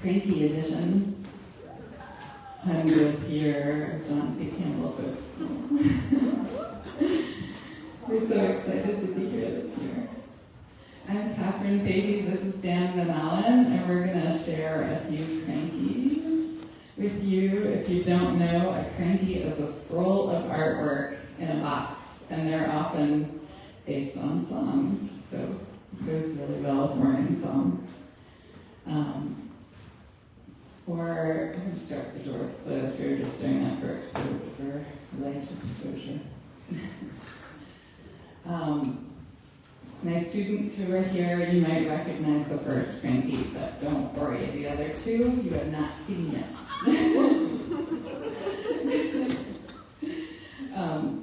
Cranky edition. I'm with your John C. Campbell folks. We're so excited to be here this year. I'm Katherine Fahey, this is Dan Van Allen, and we're going to share a few Crankies with you. If you don't know, a Cranky is a scroll of artwork in a box, and they're often based on songs, so it goes really well with Morningsong. I'm going to start the doors closed. We're just doing that for light exposure. My students who are here, you might recognize the first Cranky, but don't worry, the other two you have not seen yet. All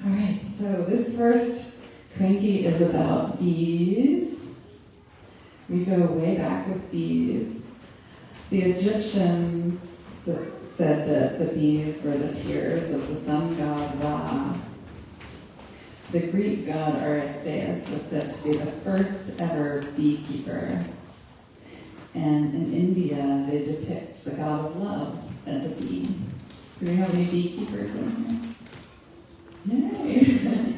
right, so this first Cranky is about bees. We go way back with bees. The Egyptians said that the bees were the tears of the sun god Ra. The Greek god Aristeas was said to be the first ever beekeeper. And in India, they depict the god of love as a bee. Do we have any beekeepers in here? Yay!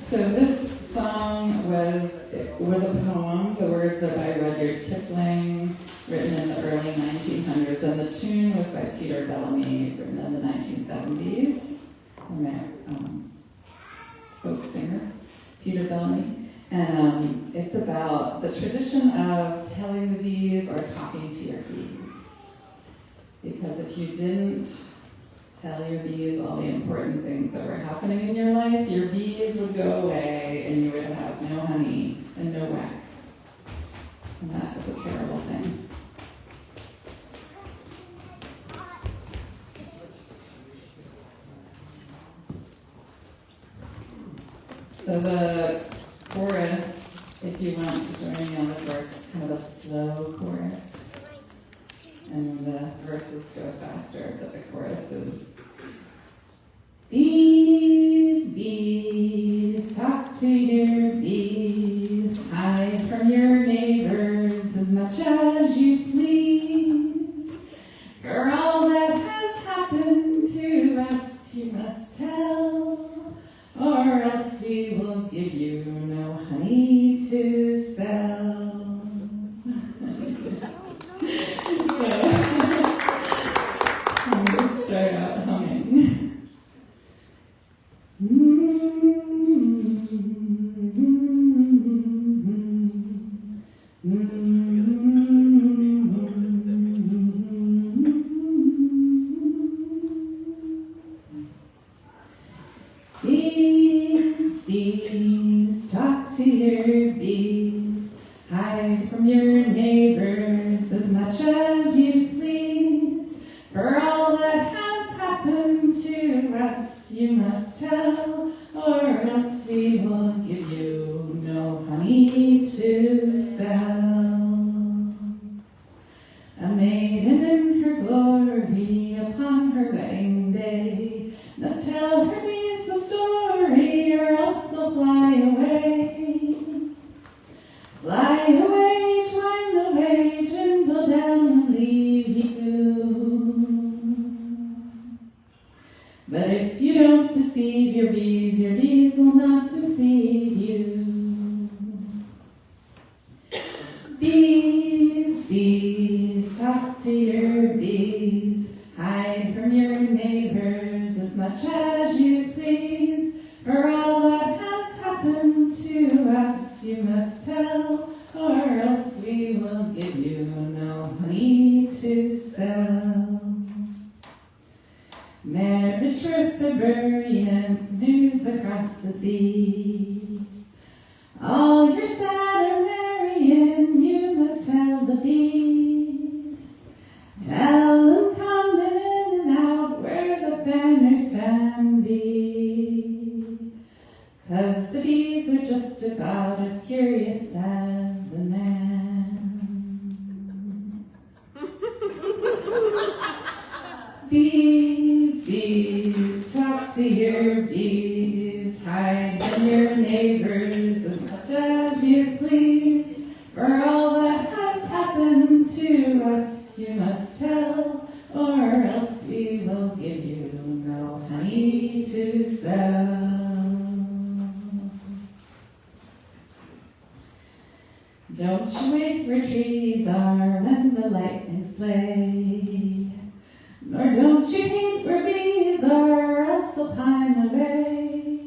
So this song was a poem. The words are by Rudyard Kipling, written in the early 1900s, and the tune was by Peter Bellamy, written in the 1970s. Folk singer, Peter Bellamy. And it's about the tradition of telling the bees or talking to your bees. Because if you didn't tell your bees all the important things that were happening in your life, your bees would go away and you would have no honey and no wax. And that is a terrible thing. So the chorus, if you want to join me on the chorus, it's kind of a slow chorus. And the verses go faster, but the chorus is, bees, bees, talk to your bees, hide from your neighbors as much as you please. For all that has happened to us, you must tell, or else we will give you no honey to sell. So, I'm going to start out humming. Bees, bees, talk to your bees, hide from your neighbors as much as you please. For all that has happened to us, you must tell, or else we will give you no honey to sell. A maiden in her glory upon her wedding day must tell her bees the story, or else they'll fly away. Fly away, twine the way, dwindle down and leave you. But if you don't deceive your bees will not deceive you. Bees, bees, talk to your bees, hide from your neighbors as much as you please. For all that has happened to us, you must tell, or else we will give you no honey to sell. Marriage, birth, the burying, news across the sea. All you're sad or marrying, you must tell the bees. Tell them coming in and out where the fanners stand be. 'Cause the bees are just about as curious as a man. Bees, bees, talk to your bees, hide from your neighbors as much as you please. For all that has happened happened to us you must tell, or else we will give you no honey to sell. Don't you wait where trees are when the lightnings play, nor don't you hate where bees are, else they'll pine away.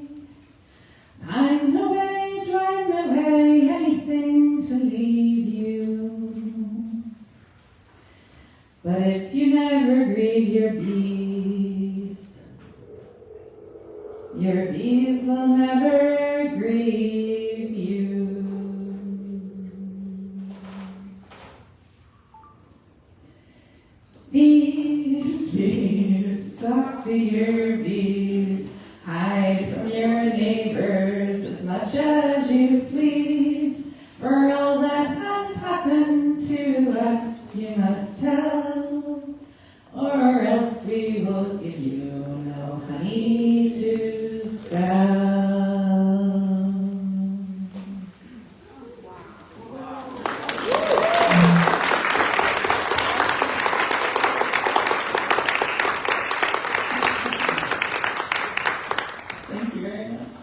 Pine away, drive away, anything to leave you. But if you never grieve your bees will never grieve you. Bees, bees, talk to your bees, hide from your neighbors as much as you please, for all that has happened to us you must tell, or else we will give you no honey to sell. Thank you very much.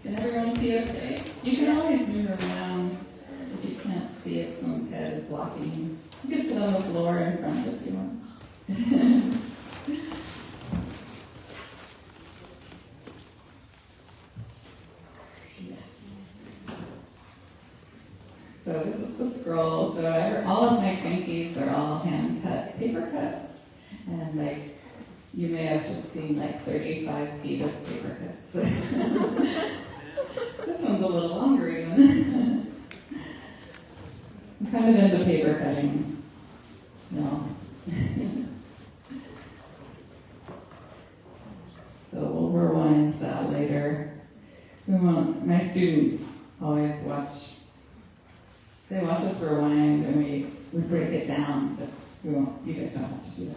Can everyone see okay? You can always move around if you can't see if someone's head is blocking you. You can sit on the floor in front if you want. Yes. So this is the scroll. So all of my Crankies are all hand-cut paper cuts. And like, you may have just seen like 35 feet of paper cuts. This one's a little longer even. I'm kind of into paper cutting. No. So we'll rewind that later. We won't. My students always watch. They watch us rewind and we break it down, but we won't. You guys don't have to do that.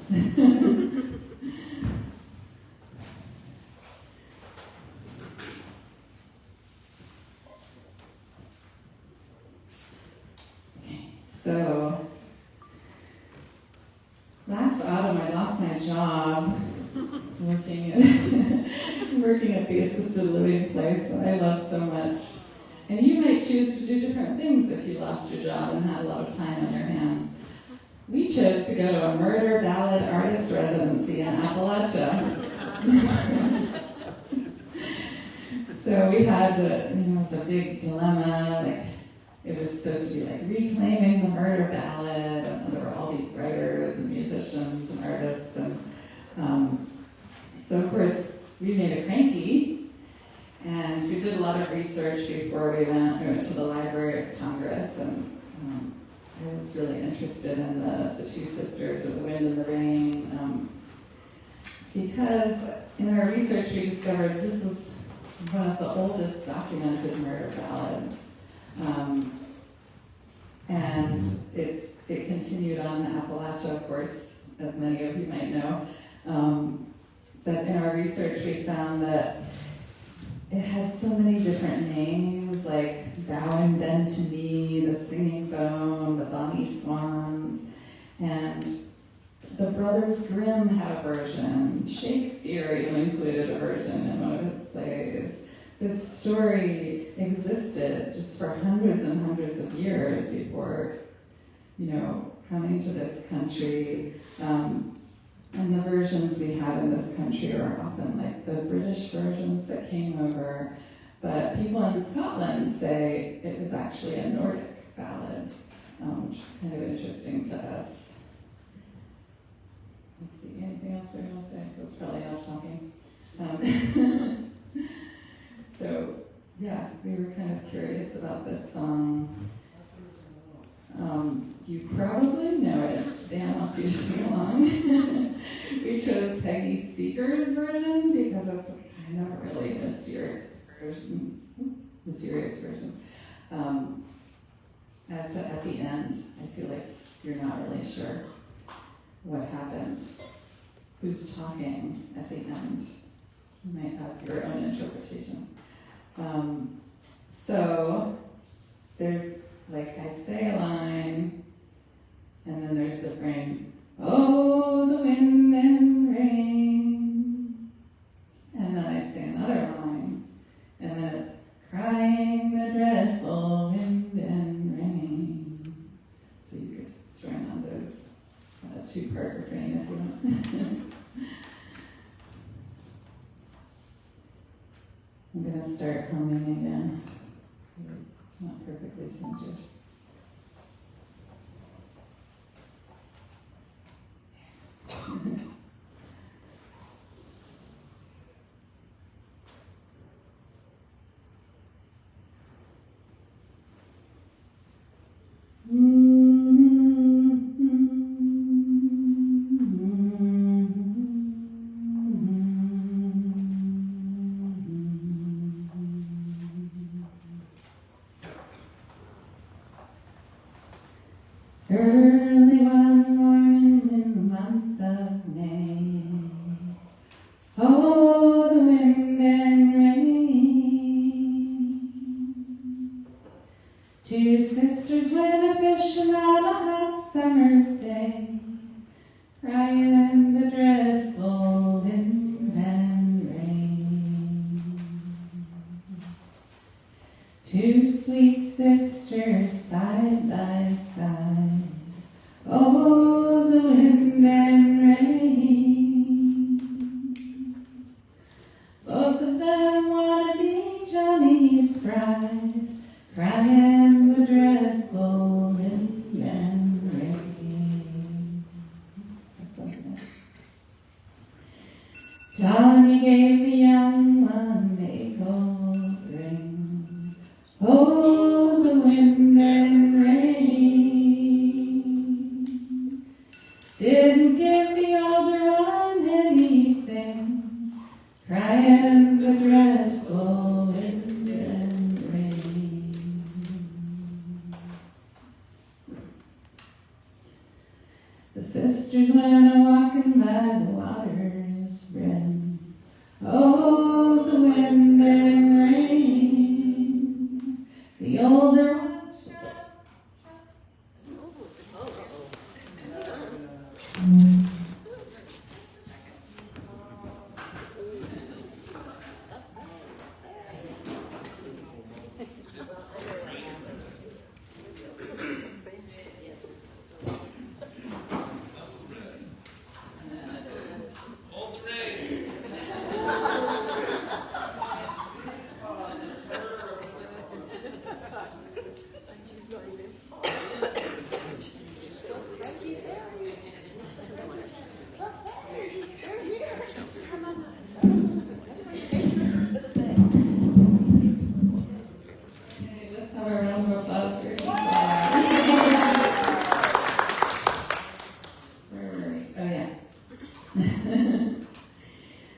So, last autumn I lost my job working at the assisted living place that I love so much. And you might choose to do different things if you lost your job and had a lot of time on your hands. We chose to go to a murder ballad artist residency in Appalachia. So we had, it was a big dilemma. Like, it was supposed to be like reclaiming the murder ballad, and there were all these writers and musicians and artists, and so of course we made a Cranky, and we did a lot of research before we went to the Library of Congress, and I was really interested in the two sisters of the Wind and the Rain, because in our research we discovered this is one of the oldest documented murder ballads. And it continued on in Appalachia, of course, as many of you might know. But in our research, we found that it had so many different names, like Bow and Bend to Me, The Singing Bone, The Bonny Swans, and the Brothers Grimm had a version. Shakespeare even included a version in one of his plays. This story existed just for hundreds and hundreds of years before, coming to this country. And the versions we have in this country are often like the British versions that came over. But people in Scotland say it was actually a Nordic ballad, which is kind of interesting to us. Let's see, anything else we're going to say? That's probably enough talking. So, yeah, we were kind of curious about this song. You probably know it. Dan wants you to sing along. We chose Peggy Seeger's version because it's kind of a really mysterious version. As to at the end, I feel like you're not really sure what happened. Who's talking at the end? You might have your own interpretation. So there's, like, I say a line, and then there's the frame, oh, the wind and rain. And then I say another line, and then it's crying the dreadful wind and rain. So you could join on those two-part refrain if you want. I'm going to start humming again. It's not perfectly centered. Early one morning in the month of May, oh, the wind and rain. Two sisters went a-fishing on a hot summer's day, crying the dreadful wind and rain. Two sweet sisters side by side, oh, the wind and rain. Both of them want to be Johnny's bride, crying the dreadful wind and rain. That sounds nice. Johnny gave the young one a gold ring, oh, the wind and rain. Didn't give the older one anything, crying the dreadful wind and rain. The sisters went a-walking by the water's brim, oh, the wind and rain. The older one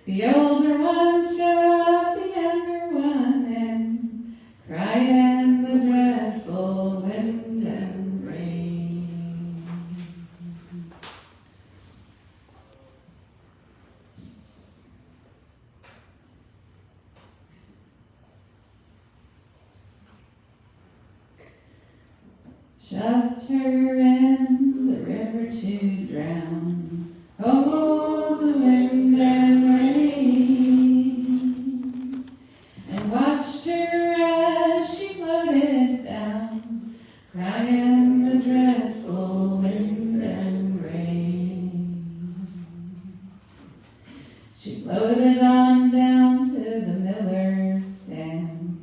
the older one showed off the younger one and crying the dreadful wind and rain. Shoved her in the river to drown, oh, the wind and rain, and watched her as she floated down, crying the dreadful wind and rain. She floated on down to the miller's stand,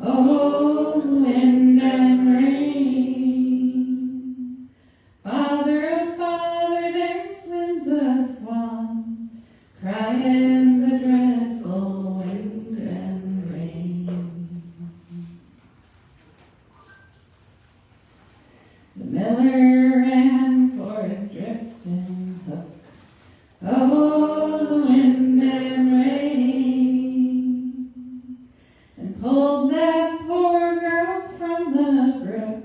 oh, the wind and rain. Father, oh, Father, there swims a swan, crying the dreadful wind and rain. The miller ran for his drifting hook, oh, the wind and rain, and pulled that poor girl from the brook,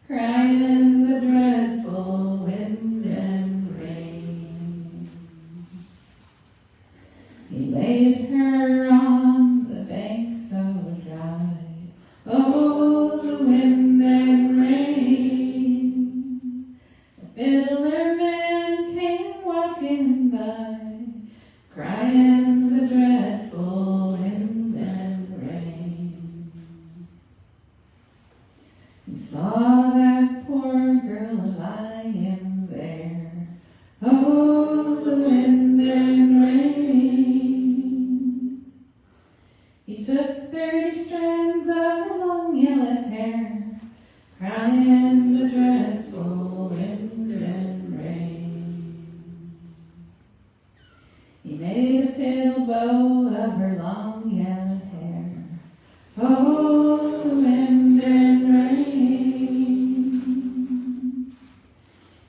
crying the dreadful wind and rain. He He laid her on the bank so dry. Oh, the wind and rain. The fiddler man came walking by, crying the dreadful wind and rain. He saw that poor girl lying there. Oh, the wind and rain. He took 30 strands of her long yellow hair, crying the dreadful wind and rain. He made a fiddle bow of her long yellow hair. Oh, the wind and rain.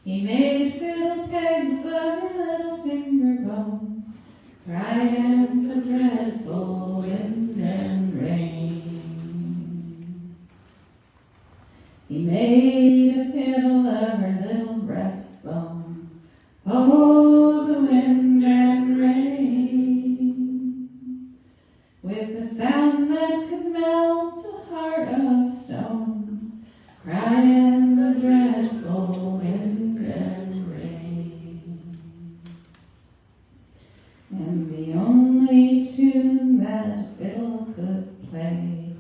He made fiddle pegs of her little finger bones, crying the dreadful wind and rain. He made a fiddle of her little breastbone. Oh, the wind and rain. With the sound that could melt a heart of stone, crying the dreadful wind and rain. And the only tune that fiddle could play,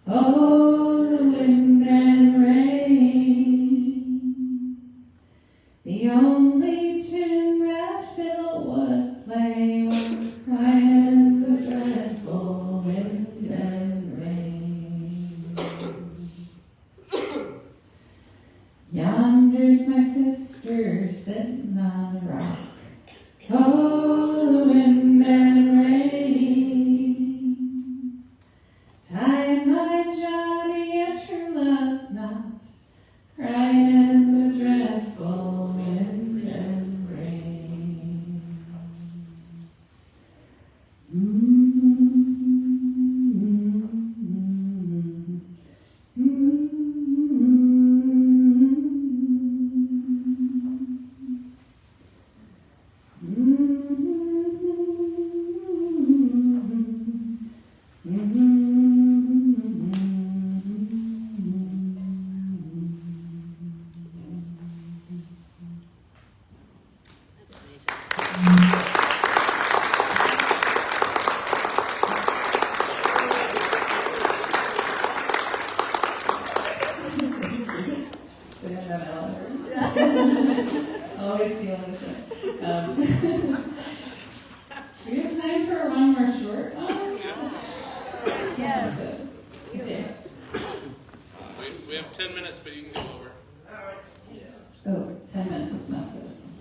oh, the wind and rain. The only tune that fiddle would play was crying the dreadful wind and rain. Yonder's my sister sitting on a rock. Oh, the wind and rain. Tying my Johnny a true love's knot, crying the dreadful wind and rain. Always stealing shit. Do we have time for one more short one? Yes. Okay. We have 10 minutes, but you can go over. Oh, 10 minutes is enough for this one.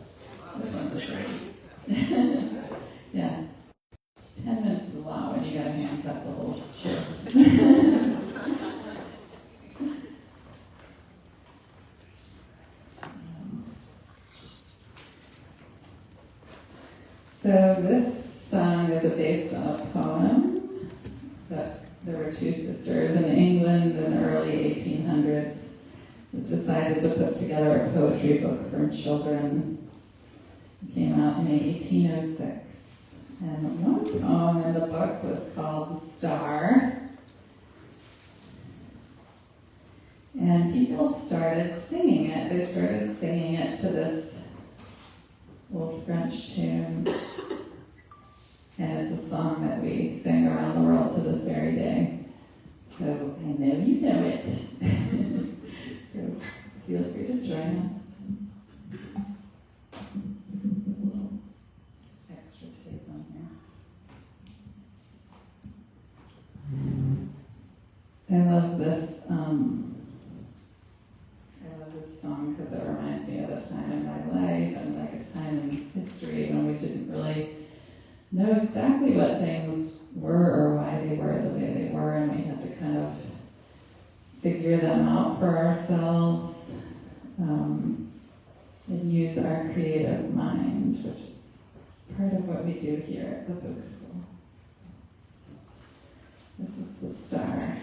This one's a short. Yeah. 10 minutes is a lot when you gotta hand cut the whole short. So this song is based on a poem that there were two sisters in England in the early 1800s who decided to put together a poetry book for children. It came out in 1806. And one poem in the book was called The Star. And people started singing it. They started singing it to this old French tune. And it's a song that we sing around the world to this very day. So I know you know it. So feel free to join us. Extra tape on here. I love this song because it reminds me of a time in my life and like a time in history when we didn't really know exactly what things were or why they were the way they were, and we had to kind of figure them out for ourselves and use our creative mind, which is part of what we do here at the book school. This is The Star.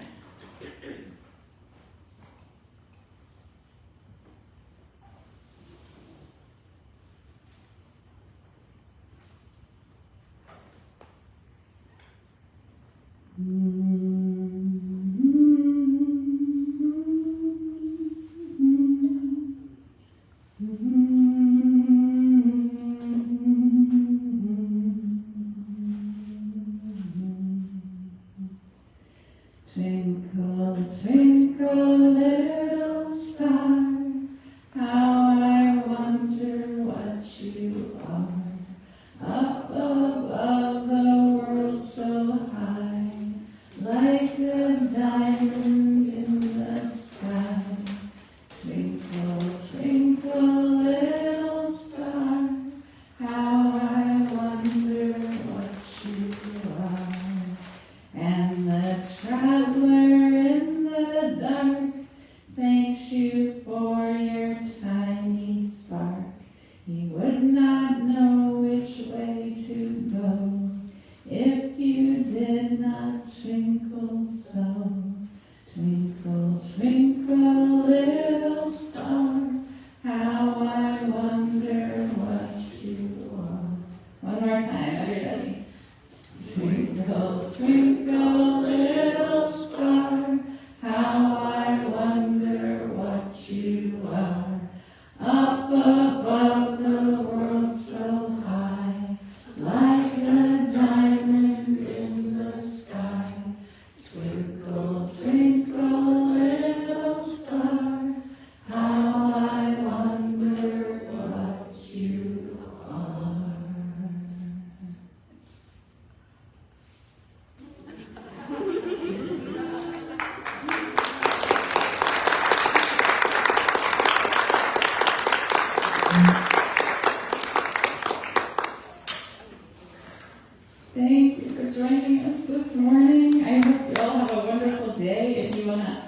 Thank you for joining us this morning. I hope you all have a wonderful day. If you want to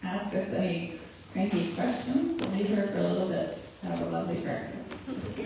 ask us any cranky questions, we'll be here for a little bit. Have a lovely breakfast.